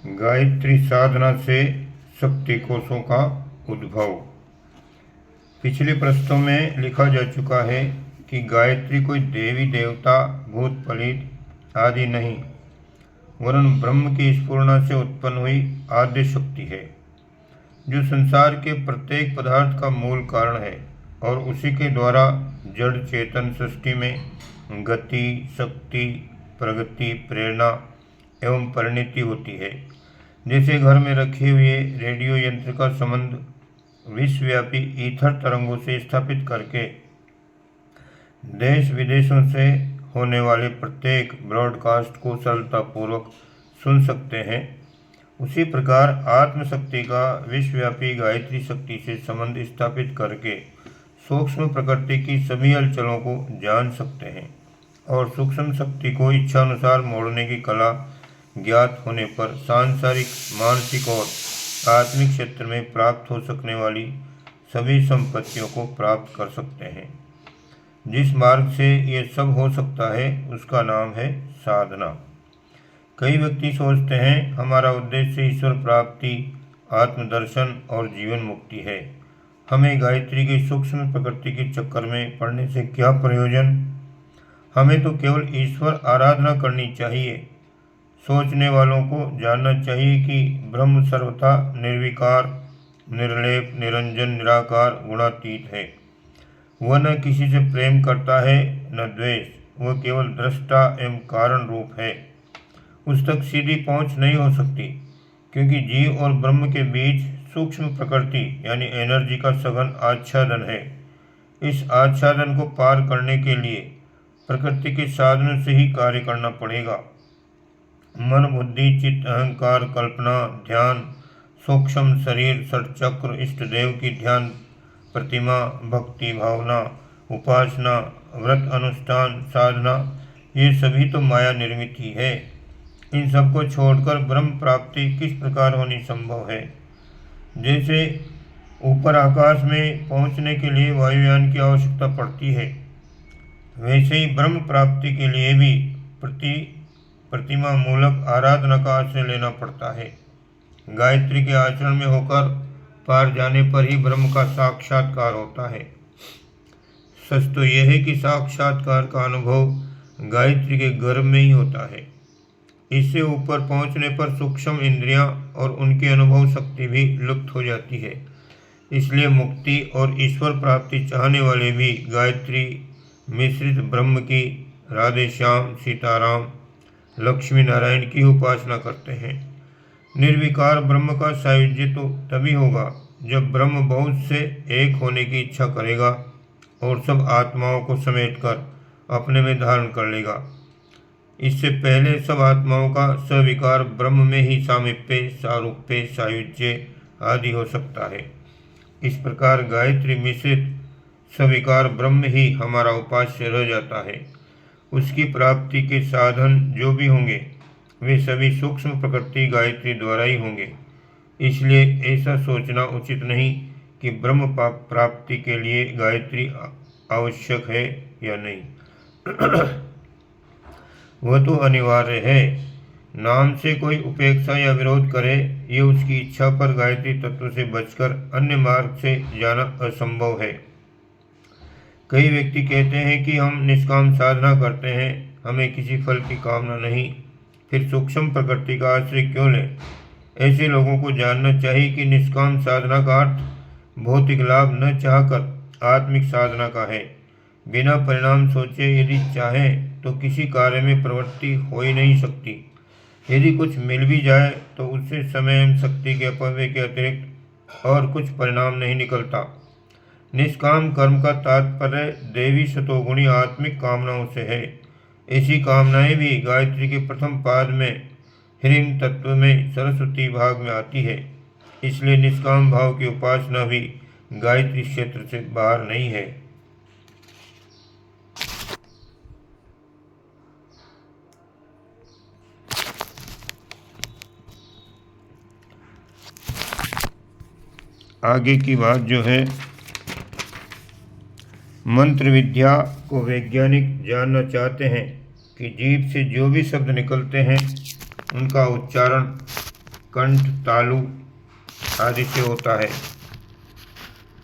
गायत्री साधना से शक्ति कोशों का उद्भव। पिछले पृष्ठों में लिखा जा चुका है कि गायत्री कोई देवी देवता भूत प्रेत आदि नहीं, वरन ब्रह्म की स्फुरना से उत्पन्न हुई आद्य शक्ति है, जो संसार के प्रत्येक पदार्थ का मूल कारण है और उसी के द्वारा जड़ चेतन सृष्टि में गति, शक्ति, प्रगति, प्रेरणा एवं परिणति होती है। जैसे घर में रखे हुए रेडियो यंत्र का संबंध विश्वव्यापी ईथर तरंगों से स्थापित करके देश विदेशों से होने वाले प्रत्येक ब्रॉडकास्ट को सरलतापूर्वक सुन सकते हैं, उसी प्रकार आत्मशक्ति का विश्वव्यापी गायत्री शक्ति से संबंध स्थापित करके सूक्ष्म प्रकृति की सभी हलचलों को जान सकते हैं और सूक्ष्म शक्ति को इच्छानुसार मोड़ने की कला ज्ञात होने पर सांसारिक, मानसिक और आत्मिक क्षेत्र में प्राप्त हो सकने वाली सभी संपत्तियों को प्राप्त कर सकते हैं। जिस मार्ग से ये सब हो सकता है उसका नाम है साधना। कई व्यक्ति सोचते हैं हमारा उद्देश्य ईश्वर प्राप्ति, आत्मदर्शन और जीवन मुक्ति है, हमें गायत्री की सूक्ष्म प्रकृति के चक्कर में पड़ने से क्या प्रयोजन, हमें तो केवल ईश्वर आराधना करनी चाहिए। सोचने वालों को जानना चाहिए कि ब्रह्म सर्वथा निर्विकार, निर्लेप, निरंजन, निराकार, गुणातीत है। वह न किसी से प्रेम करता है न द्वेष, वह केवल दृष्टा एवं कारण रूप है। उस तक सीधी पहुंच नहीं हो सकती, क्योंकि जीव और ब्रह्म के बीच सूक्ष्म प्रकृति यानी एनर्जी का सघन आच्छादन है। इस आच्छादन को पार करने के लिए प्रकृति के साधनों से ही कार्य करना पड़ेगा। मन, बुद्धि, चित्त, अहंकार, कल्पना, ध्यान, सूक्ष्म शरीर, षटचक्र, इष्ट देव की ध्यान प्रतिमा, भक्ति भावना, उपासना, व्रत अनुष्ठान, साधना, ये सभी तो माया निर्मित ही है। इन सबको छोड़कर ब्रह्म प्राप्ति किस प्रकार होनी संभव है। जैसे ऊपर आकाश में पहुंचने के लिए वायुयान की आवश्यकता पड़ती है, वैसे ही ब्रह्म प्राप्ति के लिए भी प्रतिमा मूलक आराधना का आश्रय लेना पड़ता है। गायत्री के आचरण में होकर पार जाने पर ही ब्रह्म का साक्षात्कार होता है। सच तो यह है कि साक्षात्कार का अनुभव गायत्री के गर्भ में ही होता है। इससे ऊपर पहुंचने पर सूक्ष्म इंद्रियां और उनकी अनुभव शक्ति भी लुप्त हो जाती है। इसलिए मुक्ति और ईश्वर प्राप्ति चाहने वाले भी गायत्री मिश्रित ब्रह्म की, राधे श्याम, सीताराम, लक्ष्मी नारायण की उपासना करते हैं। निर्विकार ब्रह्म का सायुज्य तो तभी होगा जब ब्रह्म बहुत से एक होने की इच्छा करेगा और सब आत्माओं को समेटकर अपने में धारण कर लेगा। इससे पहले सब आत्माओं का सविकार ब्रह्म में ही सामीप्य, सारूप्य, सायुज्य आदि हो सकता है। इस प्रकार गायत्री मिश्रित सविकार ब्रह्म ही हमारा उपास्य रह जाता है। उसकी प्राप्ति के साधन जो भी होंगे वे सभी सूक्ष्म प्रकृति गायत्री द्वारा ही होंगे। इसलिए ऐसा सोचना उचित नहीं कि ब्रह्म प्राप्ति के लिए गायत्री आवश्यक है या नहीं। वह तो अनिवार्य है। नाम से कोई उपेक्षा या विरोध करे, ये उसकी इच्छा पर गायत्री तत्व से बचकर अन्य मार्ग से जाना असंभव है। कई व्यक्ति कहते हैं कि हम निष्काम साधना करते हैं, हमें किसी फल की कामना नहीं, फिर सूक्ष्म प्रकृति का आश्रय क्यों लें। ऐसे लोगों को जानना चाहिए कि निष्काम साधना का अर्थ भौतिक लाभ न चाहकर आत्मिक साधना का है। बिना परिणाम सोचे यदि चाहें तो किसी कार्य में प्रवृत्ति हो ही नहीं सकती। यदि कुछ मिल भी जाए तो उससे समय एवं शक्ति के अपव्यय के अतिरिक्त और कुछ परिणाम नहीं निकलता। निष्काम कर्म का तात्पर्य देवी सतोगुणी आत्मिक कामनाओं से है। ऐसी कामनाएं भी गायत्री के प्रथम पाद में ह्रीं तत्व में सरस्वती भाग में आती है। इसलिए निष्काम भाव की उपासना भी गायत्री क्षेत्र से बाहर नहीं है। आगे की बात जो है, मंत्र विद्या को वैज्ञानिक जानना चाहते हैं कि जीभ से जो भी शब्द निकलते हैं उनका उच्चारण कंठ, तालु आदि से होता है।